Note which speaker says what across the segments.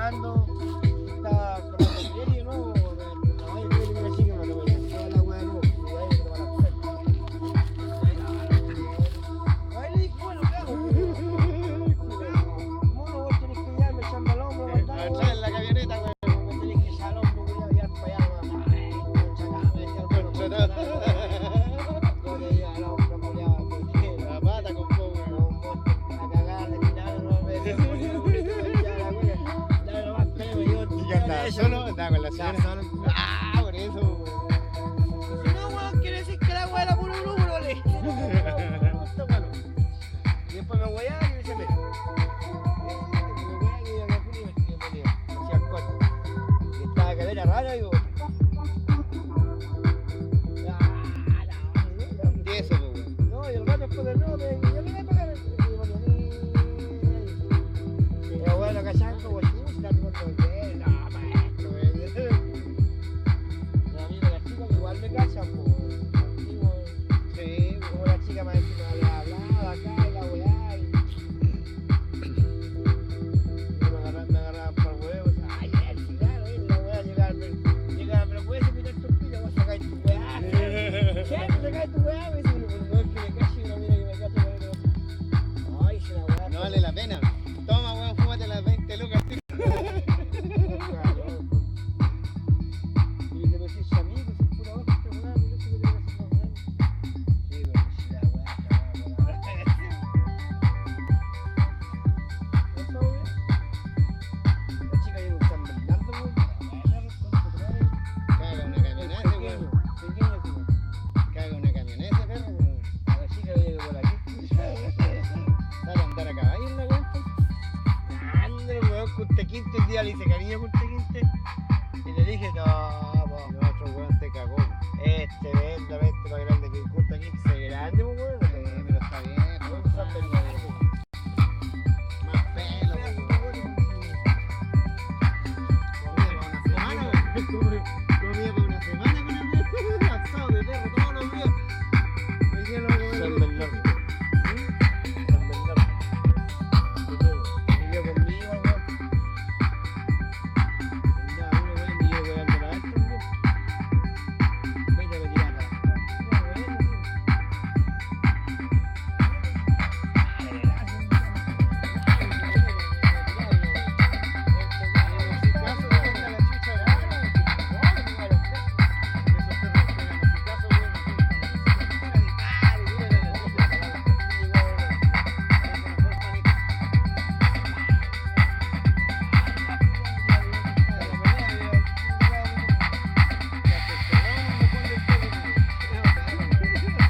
Speaker 1: cagando, estaba con la serie, ¿no? No, yo creo que me sigue, me lo voy a hacer la weá, ¿no? Y ahí me lo van a hacer. Ahí le dije, bueno, claro, mono, vos tenés que llevarme echando al hombro,
Speaker 2: Atrás en la camioneta, weón.
Speaker 1: vos tenés que echar al hombro, voy a llevar para allá, mamá. Ay, concha, me decía el mono, concha, yo le llevo al hombro, culiao, porque
Speaker 2: La pata con poco, weón.
Speaker 1: a cagar, de tirar, no me decía, ya la wea, ya lo más pelo, yo.
Speaker 2: ¿Y qué andaba solo? Andaba con la señora.
Speaker 1: Solo.
Speaker 2: Ah, por eso, weón.
Speaker 1: Si no, weón, quiere decir que la weá era puro número, le. Y después me weá y me dice, mira. Me weá y yo me fui y me hacía el corte. Y estaba cadera rara, digo.
Speaker 2: Y eso, weón.
Speaker 1: No, y el gato después del no, yo le voy a pagar. Y me ponía, pero bueno, cachando, weón, chusta, no me no, maestro, weón. La amiga de la chica que igual me cachan, pues.
Speaker 2: Sí,
Speaker 1: Como la chica más encima le hablaba acá y la weá y me agarraban por el huevo, ay, sí, claro, la weá llegaba, pero puedes invitar tu pila, vos sacáis tu weá. ¿Qué? ¿Me sacáis tu weá? Me dice, pues no es que me cache, una mina que me cache, ay, si la weá.
Speaker 2: no vale la pena. Toma, weón, fúmate las 20 lucas, tío.
Speaker 1: Y dice, pero si es amigo, si es pura hostia, weá, por eso que tengo que hacer más grande. Sí, pero si la weá, ¿eso, weá? La chica llegó a San Bernardo, weón,
Speaker 2: Caga una camioneta, weón.
Speaker 1: pequeño, como.
Speaker 2: Caga una camioneta, perro, weón.
Speaker 1: A la chica llegó por aquí.
Speaker 2: Dale a andar a caballo en la weón.
Speaker 1: Ande, weón, Punta Quinte, un día le hice cariño a Punta Quinte. Y le dije, no, po,
Speaker 2: El otro weón te cagó.
Speaker 1: este más grande que Punta Quinte, se grande, po, weón.
Speaker 2: Pero está bien, weón.
Speaker 1: San Bernardo.
Speaker 2: Más pelo, weón. Comida para una semana con el weón. Asado de perro todos los días. Hoy día no voy a
Speaker 1: San
Speaker 2: comer.
Speaker 1: Bernardo. San Bernardo. Vivió conmigo, weón. Y nada, uno, weón, y yo, weón, de la alta, weón. Vete a retirar acá.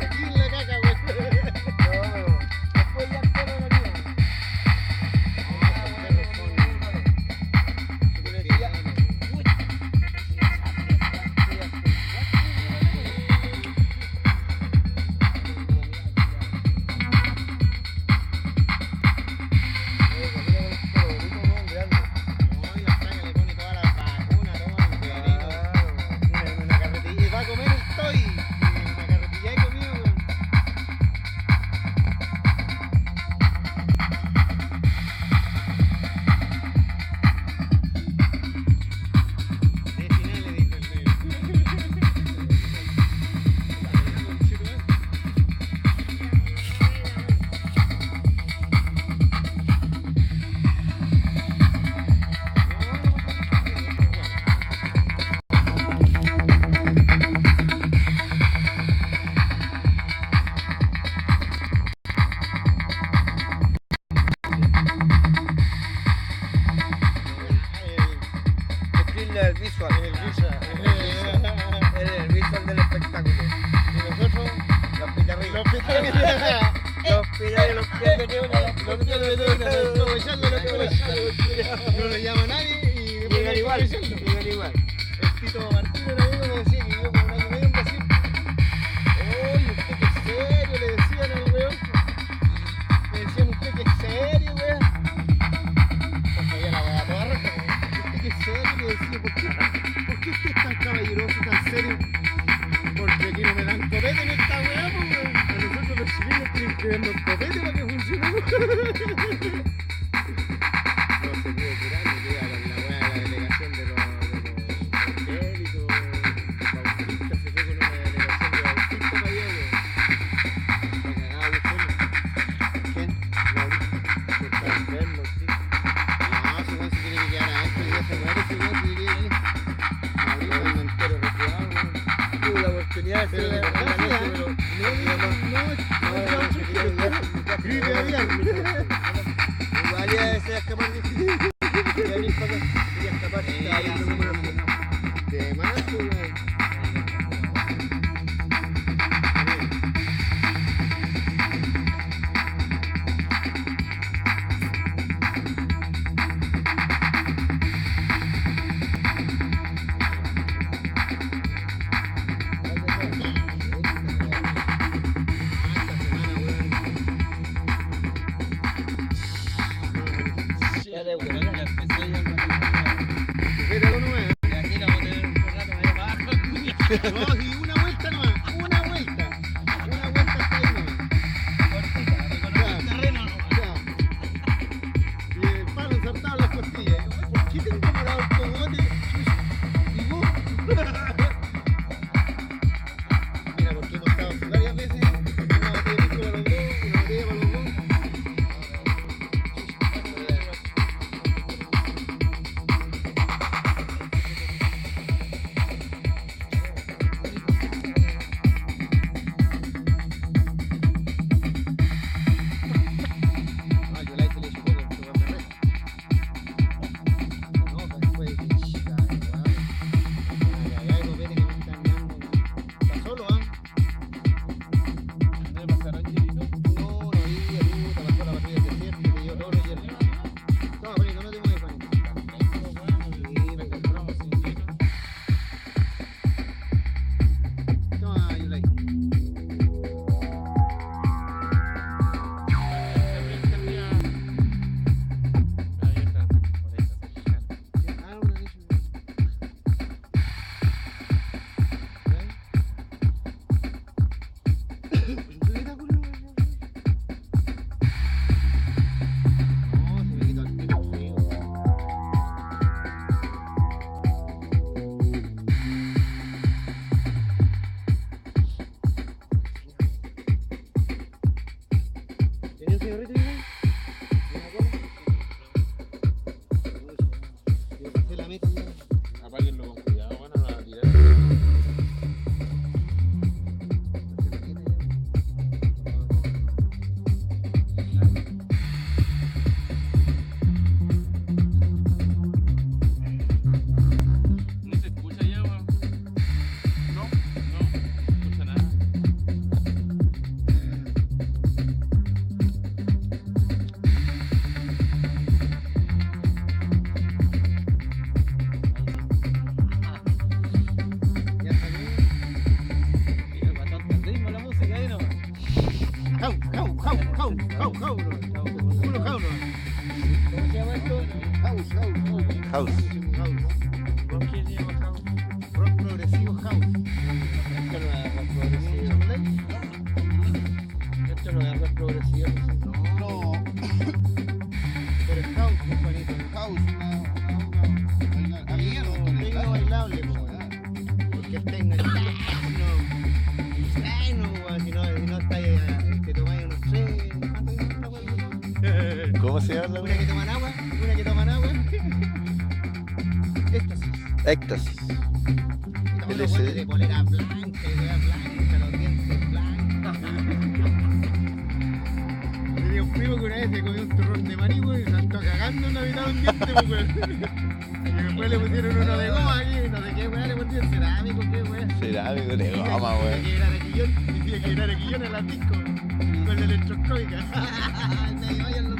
Speaker 2: Aquí en la caca, weón. No, y la fraga le pone todas las vacunas, toma, un pedazo. En una carretilla. Y va a comer estoy. En una carretilla he comido, weón. De final le dijo el negro.
Speaker 1: El visual. El visual del espectáculo.
Speaker 2: Y nosotros,
Speaker 1: Los pitarrillos.
Speaker 2: los pitarrillos.
Speaker 1: Los pitarrillos, los pies de neón.
Speaker 2: Los pies de neón, aprovechando lo que aprovechando. No lo llama nadie y después
Speaker 1: Llegan
Speaker 2: lo
Speaker 1: igual,
Speaker 2: aprovechando.
Speaker 1: llegan igual.
Speaker 2: El Tito Martínez, un amigo, me decía que yo con un año y medio en Brasil. Oye, usted que es serio, le decían al weón. Me decían, usted que es serio, weón. Pues sabía la weá toda roja. Usted que es serio, le decía, ¿por qué usted es tan caballeroso, tan serio? Porque aquí no me dan copete en esta weá, pues, weón. A nosotros los chilenos tienen que darnos copete para que funcione. No se puede curar, me queda con la weá. Gripe aviar.
Speaker 1: Igual ya se escapar difícil. Ya ni para acá. Quería escapar. Estaba viendo cómo lo hacía.
Speaker 2: De más, pues, weón.
Speaker 1: Ya de buena.
Speaker 2: Fíjate algo nomás.
Speaker 1: Y aquí la voy a tener un rato ahí abajo.
Speaker 2: No, sí, una vuelta nomás. Una vuelta. Una vuelta hasta ahí nomás.
Speaker 1: Cortita, reconocer el terreno nomás.
Speaker 2: Ya. Y el palo ensartado en las costillas. ¿Por qué tengo morado el cogote? ¿Y vos? Mira, porque hemos estado varias veces. Una botella de pisco para los dos, una botella para los dos. Ah, yo la hice le echo poco, pero me resta. No, pues después de chica, ay, no vete que me están dando. ¿Está solo, ah?
Speaker 3: ¿Debe pasar Angelito?
Speaker 2: No, no había puta, pasó la patrulla del desierto, le dio todo lo hielo. Toma, Juanito, no te mueves, Juanito. Sí, me encontramos sin vino. Toma, Yulai. Ah, una de ellas. ¿Ya? No, se me quitó el tiro frío. ¿Tenía un cigarrito, Yulai? ¿Una cola? Yo pasé la meta, ya.
Speaker 3: Apáguenlo con cuidado, bueno, no la tirar.
Speaker 2: Pasé la meta,
Speaker 3: ¿No se escucha ya, weón? No, no se escucha nada.
Speaker 2: ya salió.
Speaker 1: Mira, bastante el ritmo la música ahí nomás.
Speaker 2: Jau, jau, jau, jau, jau, jau, no. Puro jau, no.
Speaker 1: ¿Cómo se llama esto?
Speaker 2: House, house, house.
Speaker 4: House.
Speaker 1: ¿Por qué se llama house?
Speaker 2: Rock progresivo house.
Speaker 1: Esto no es rock progresivo.
Speaker 2: ¿Chamalay?
Speaker 1: Esto no es rock progresivo.
Speaker 2: No. Pero es house, compadrito.
Speaker 4: House,
Speaker 2: Tecno bailable, po, weón. Porque el tecno es tecno. Tecno, weón. Si no está ahí, te tomáis unos tres. ¿Cuánto dice esta weón?
Speaker 4: ¿Cómo se llama?
Speaker 2: Una que toman agua, una que toman agua. Éxtasis.
Speaker 4: Éxtasis.
Speaker 2: Estamos los
Speaker 4: LSD.
Speaker 2: weones de polera blanca, y weá blanca, los dientes blancos. Tenía un primo que una vez se comió un turrón de maní, weón, y saltó cagando en la mitad de un diente, pues, weón. Y después le pusieron uno de goma aquí, no sé qué weá, le pusieron cerámico, qué weá.
Speaker 4: Cerámico de goma,
Speaker 2: Decía
Speaker 4: weón.
Speaker 2: que era arequillón, decía que era arequillón en la disco, con la electroscópica. Me dio ahí en